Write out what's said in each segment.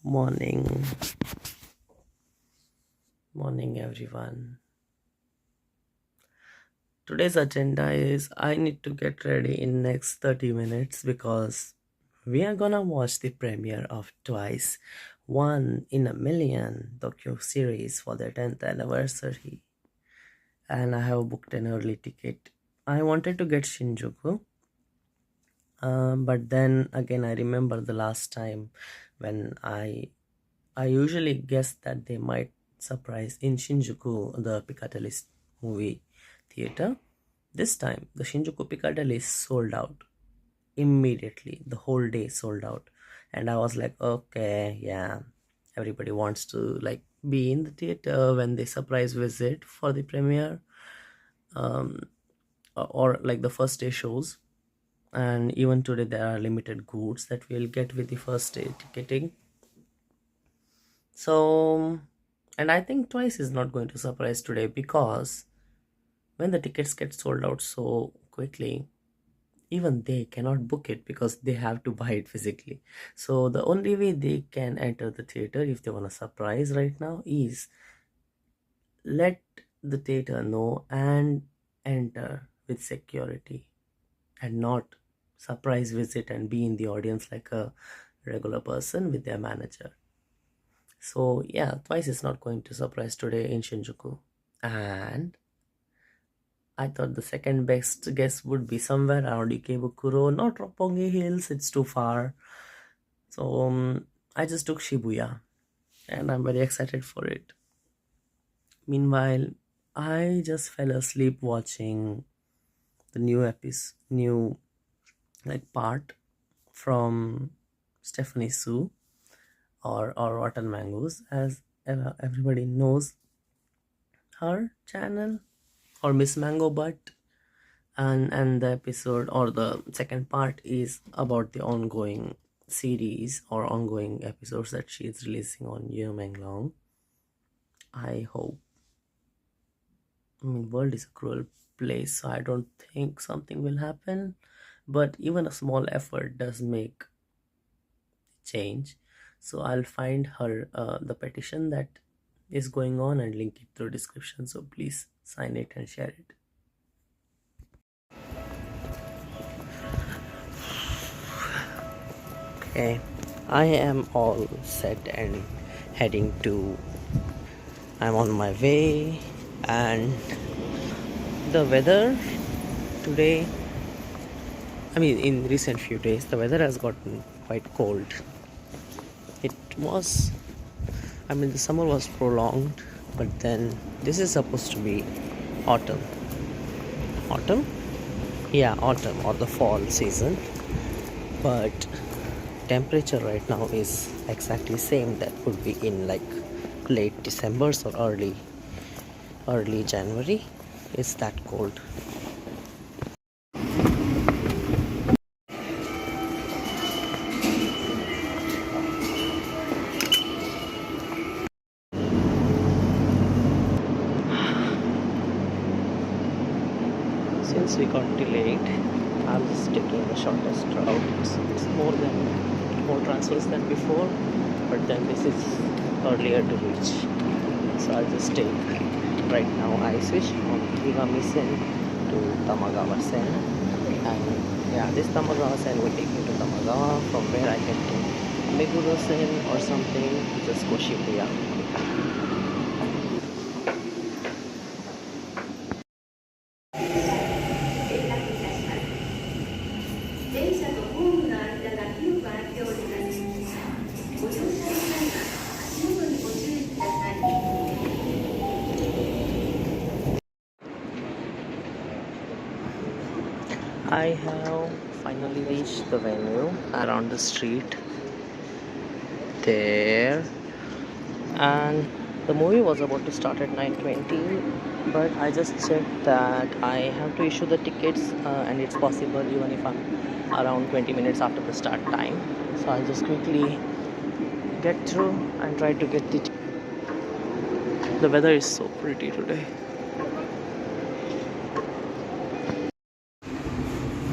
Morning, morning, everyone. Today's agenda is I need to get ready in next 30 minutes because we are gonna watch the premiere of Twice, One in a Million docu series for their 10th anniversary, and I have booked an early ticket. I wanted to get Shinjuku, but then again I remember the last time when I usually guess that they might surprise in Shinjuku, the Piccadilly movie theater. This time, the Shinjuku Piccadilly is sold out immediately. The whole day sold out, and I was like, okay, yeah, everybody wants to like be in the theater when they surprise visit for the premiere, um, or like the first day shows. And even today, there are limited goods that we'll get with the first day ticketing. So, and I think Twice is not going to surprise today because when the tickets get sold out so quickly, even they cannot book it because they have to buy it physically. So the only way they can enter the theater if they want a surprise right now is let the theater know and enter with security and not surprise visit and be in the audience like a regular person with their manager. So yeah, Twice is not going to surprise today in Shinjuku. And I thought the second best guess would be somewhere around Ikebukuro, not Roppongi Hills, it's too far. So I just took Shibuya and I'm very excited for it. Meanwhile, I just fell asleep watching the new like part from Stephanie Sue or Rotten Mangoes, as everybody knows her channel, or Miss Mango Butt. And the episode or the second part is about the ongoing series or ongoing episodes that she is releasing on Yeomenglong. I hope. I mean, world is a cruel place, so I don't think something will happen. But even a small effort does make change. So I'll find her the petition that is going on and link it through description. So please sign it and share it. Okay, I am all set and heading to. I'm on my way, and the weather today, I mean, in recent few days, the weather has gotten quite cold. It was, I mean, the summer was prolonged, but then this is supposed to be autumn. Autumn? Yeah, autumn or the fall season. But temperature right now is exactly same that would be in like late December or early January. It's that cold. Since we got delayed, I'm just taking the shortest route. It's more transfers than before, but then this is earlier to reach. So I'll just take right now I switch from Higami-sen to Tamagawa-sen, and yeah, this Tamagawa-sen will take me to Tamagawa, from where I can to Meguro-sen or something, just go Shibuya. I have finally reached the venue around the street there, and the movie was about to start at 9:20, but I just checked that I have to issue the tickets, and it's possible even if I'm around 20 minutes after the start time. So I'll just quickly get through and try to get the weather is so pretty today.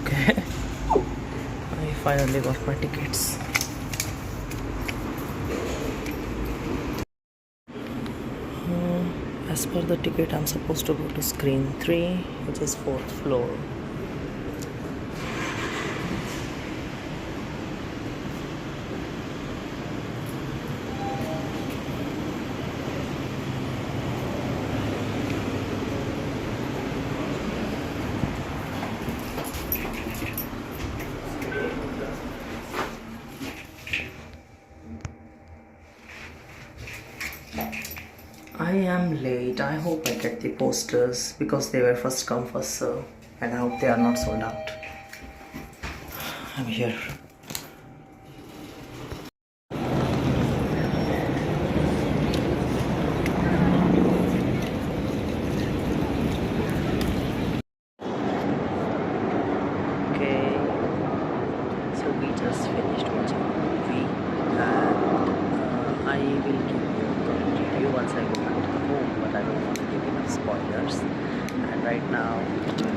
Okay, I finally got my tickets. For the ticket, I'm supposed to go to screen 3, which is 4th floor. I am late. I hope I get the posters because they were first come first serve, and I hope they are not sold out. I'm here. Okay, so we just finished watching the movie, and I will give you a review once I go back to home, but I don't want to give enough spoilers. And right now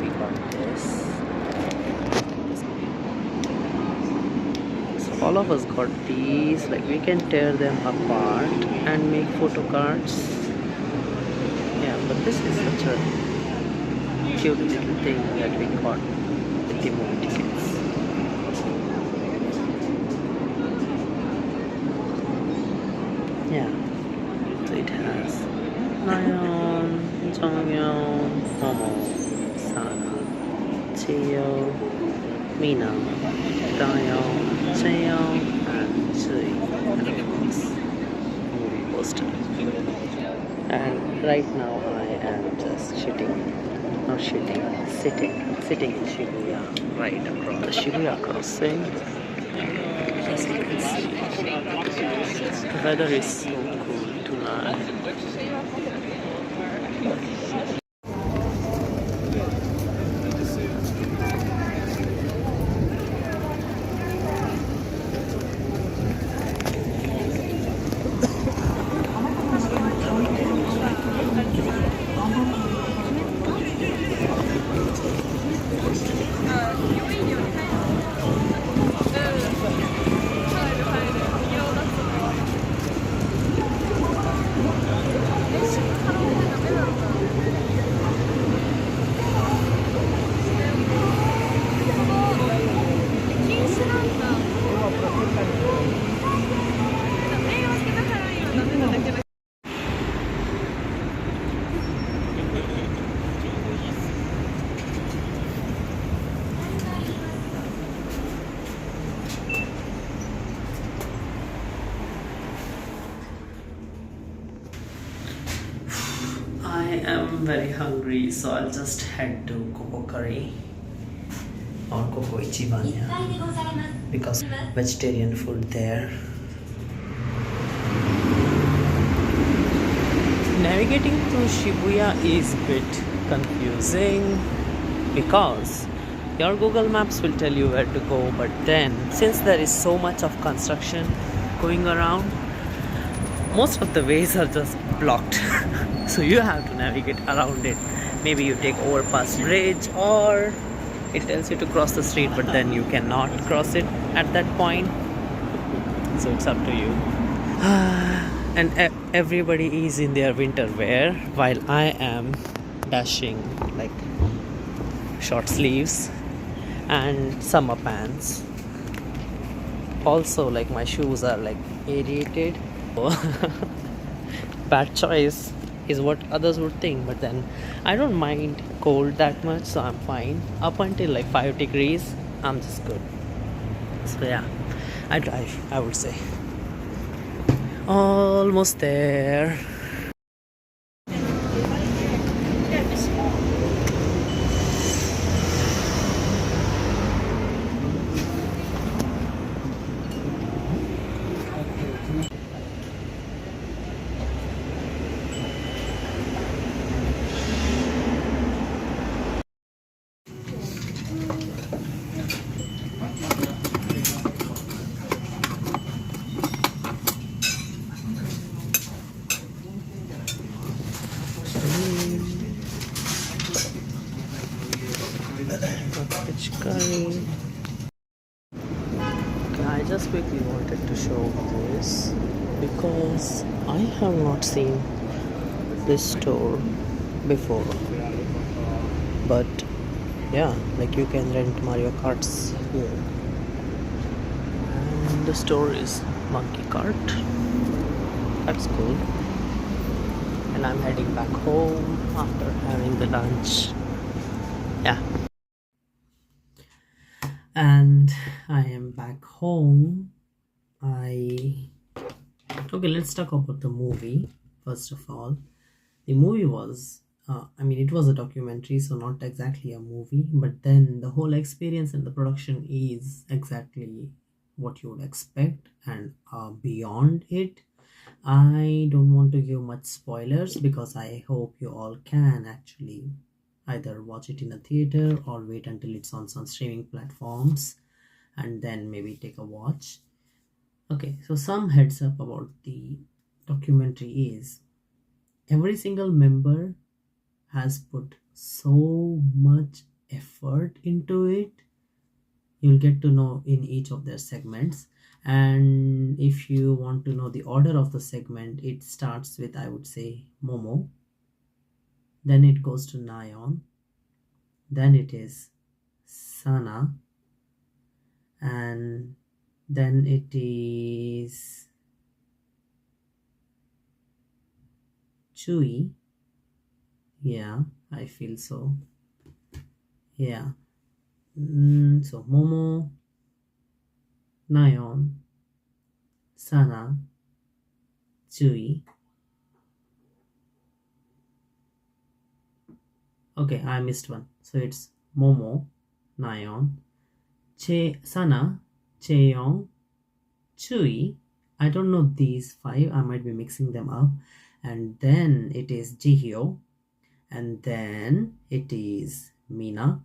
we got this. So all of us got these, like we can tear them apart and make photo cards. Yeah, but this is such a cute little thing that we got with the movie tickets. Yeah, so it has Lion, Jonghyun, Momo, Sana, Cheo, Mina, Daeyeon, Chaeyoung, and Sui, and of course, movie poster. And right now I am just sitting in Shibuya, right across the Shibuya crossing. As you can see, the weather is so cool tonight. I am very hungry, so I'll just head to Coco Curry or Coco Ichiban, because vegetarian food there. Navigating through Shibuya is a bit confusing because your Google Maps will tell you where to go, but then since there is so much of construction going around, most of the ways are just blocked. So you have to navigate around it. Maybe you take overpass bridge, or it tells you to cross the street, but then you cannot cross it at that point. So it's up to you. And everybody is in their winter wear, while I am dashing like short sleeves and summer pants. Also, like my shoes are like aerated. Bad choice is what others would think, but then I don't mind cold that much, so I'm fine. Up until like 5 degrees, I'm just good. So yeah, I drive, I would say. Almost there. Curry. I just quickly wanted to show this because I have not seen this store before, but yeah, like you can rent Mario Karts here. And the store is Monkey Cart. That's cool. And I'm heading back home after having the lunch. Yeah. And I am back home. Okay, let's talk about the movie first of all. The movie was, it was a documentary, so not exactly a movie, but then the whole experience and the production is exactly what you would expect and beyond it. I don't want to give much spoilers because I hope you all can actually either watch it in a theater or wait until it's on some streaming platforms and then maybe take a watch. Okay, so some heads up about the documentary is every single member has put so much effort into it. You'll get to know in each of their segments. And if you want to know the order of the segment, it starts with, I would say, Momo. Then it goes to Nayon. Then it is Sana. And then it is Chui. Yeah, I feel so. Yeah. So Momo, Nayon, Sana, Chui. Okay, I missed one. So it's Momo, Nayon, Sana, Cheong, Chui. I don't know these five. I might be mixing them up. And then it is Jihyo. And then it is Mina.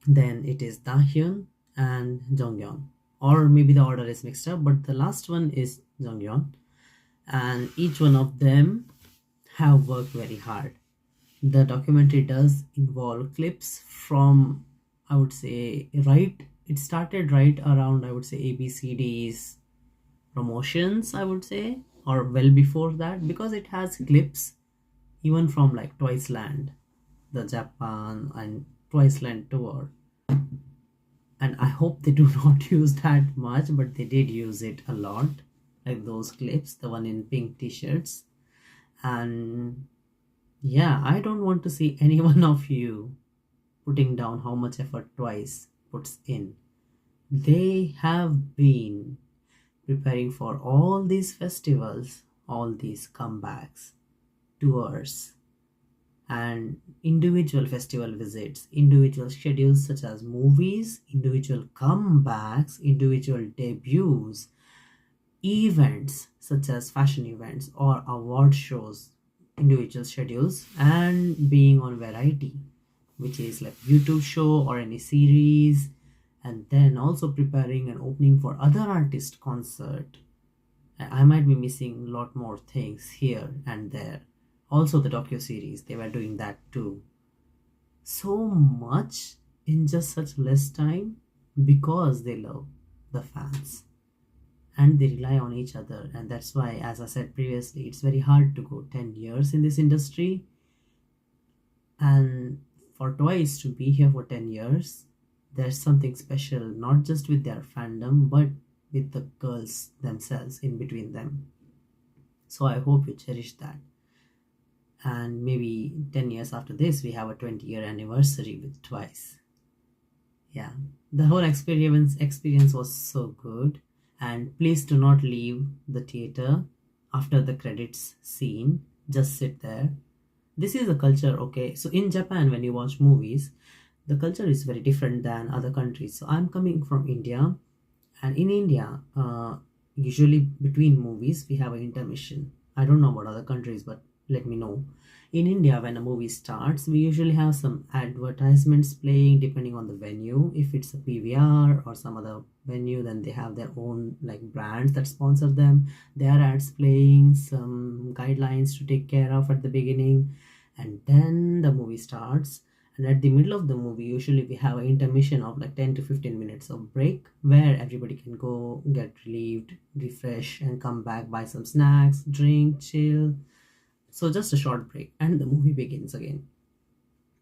Then it is Dahyun and Jonghyun. Or maybe the order is mixed up, but the last one is Jonghyun. And each one of them have worked very hard. The documentary does involve clips from, I would say, it started right around, I would say, ABCD's promotions, I would say, or well before that, because it has clips even from like Twice Land, the Japan and Twice Land tour. And I hope they do not use that much, but they did use it a lot, like those clips, the one in pink t-shirts. And yeah, I don't want to see any one of you putting down how much effort Twice puts in. They have been preparing for all these festivals, all these comebacks, tours, and individual festival visits, individual schedules such as movies, individual comebacks, individual debuts, events such as fashion events or award shows, individual schedules, and being on variety, which is like YouTube show or any series, and then also preparing and opening for other artist concert. I might be missing a lot more things here and there. Also the docu series, they were doing that too. So much in just such less time because they love the fans and they rely on each other. And that's why, as I said previously, it's very hard to go 10 years in this industry. And for Twice to be here for 10 years, there's something special, not just with their fandom, but with the girls themselves in between them. So I hope you cherish that. And maybe 10 years after this, we have a 20-year anniversary with Twice. Yeah, the whole experience was so good. And please do not leave the theater after the credits scene. Just sit there. This is the culture, okay? So in Japan, when you watch movies, the culture is very different than other countries. So I'm coming from India, and in India, usually between movies, we have an intermission. I don't know about other countries, but let me know. In India, when a movie starts, we usually have some advertisements playing depending on the venue. If it's a PVR or some other venue, then they have their own like brands that sponsor them. There are ads playing, some guidelines to take care of at the beginning, and then the movie starts. And at the middle of the movie, usually we have an intermission of like 10 to 15 minutes of break where everybody can go get relieved, refresh, and come back, buy some snacks, drink, chill. So just a short break, and the movie begins again.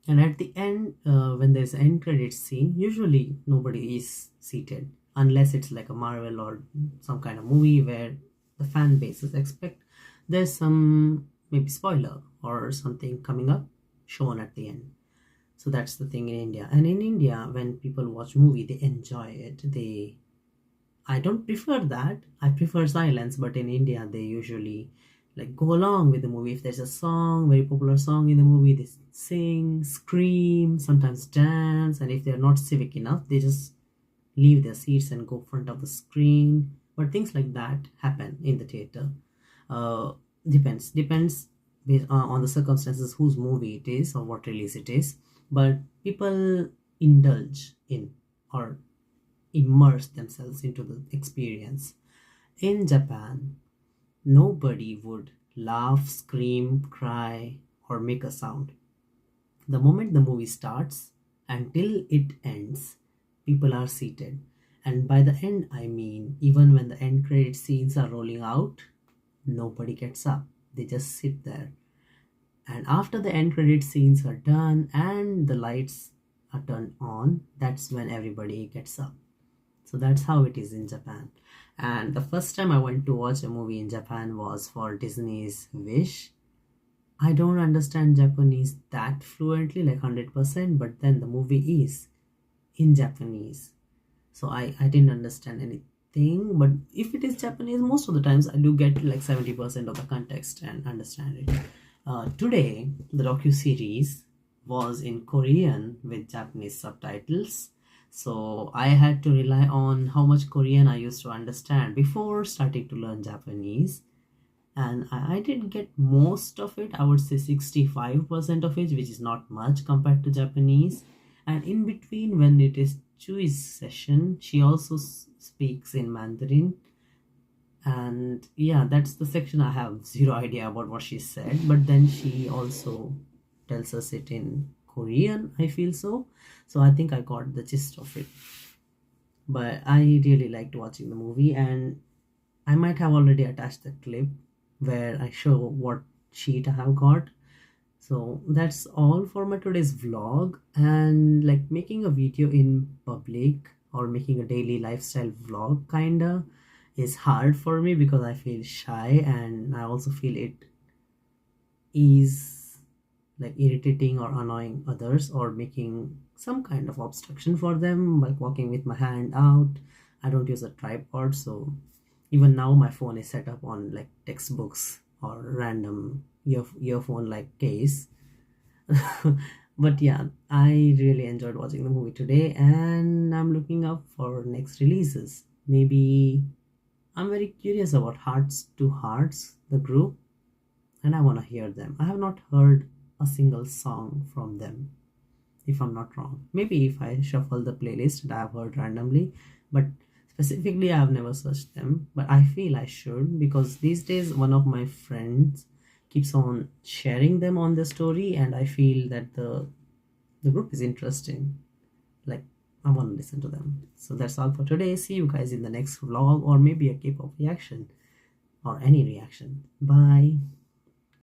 And at the end, when there's an end credit scene, usually nobody is seated unless it's like a Marvel or some kind of movie where the fan bases expect there's some maybe spoiler or something coming up shown at the end. So that's the thing in India. And in India, when people watch movie, they enjoy it. I don't prefer that. I prefer silence, but in India they usually like go along with the movie. If there's a song, very popular song in the movie, they sing, scream, sometimes dance, and if they're not civic enough, they just leave their seats and go front of the screen. But things like that happen in the theater. Uh, depends based on the circumstances whose movie it is or what release it is. But people indulge in or immerse themselves into the experience. In Japan, nobody would laugh, scream, cry, or make a sound. The moment the movie starts until it ends, people are seated. And by the end, I mean, even when the end credit scenes are rolling out, nobody gets up. They just sit there. And after the end credit scenes are done and the lights are turned on, that's when everybody gets up. So that's how it is in Japan. And the first time I went to watch a movie in Japan was for Disney's Wish. I don't understand Japanese that fluently, like 100%, but then the movie is in Japanese. So I didn't understand anything. But if it is Japanese, most of the times I do get like 70% of the context and understand it. Today, the docu-series was in Korean with Japanese subtitles. So I had to rely on how much Korean I used to understand before starting to learn Japanese. And I did get most of it. I would say 65% of it, which is not much compared to Japanese. And in between, when it is Chui's session, she also speaks in Mandarin. And yeah, that's the section I have zero idea about what she said. But then she also tells us it in Korean, I feel so. So I think I got the gist of it. But I really liked watching the movie, and I might have already attached the clip where I show what sheet I have got. So that's all for my today's vlog. And like making a video in public or making a daily lifestyle vlog kinda is hard for me because I feel shy, and I also feel it is like irritating or annoying others or making some kind of obstruction for them, like walking with my hand out. I don't use a tripod, so even now my phone is set up on like textbooks or random earphone like case. But yeah, I really enjoyed watching the movie today, and I'm looking up for next releases. Maybe I'm very curious about Hearts to Hearts, the group, and I want to hear them. I have not heard a single song from them, if I'm not wrong. Maybe if I shuffle the playlist that I've heard randomly, but specifically I have never searched them. But I feel I should, because these days one of my friends keeps on sharing them on the story, and I feel that the group is interesting. Like, I want to listen to them. So that's all for today. See you guys in the next vlog, or maybe a K-pop reaction or any reaction. Bye.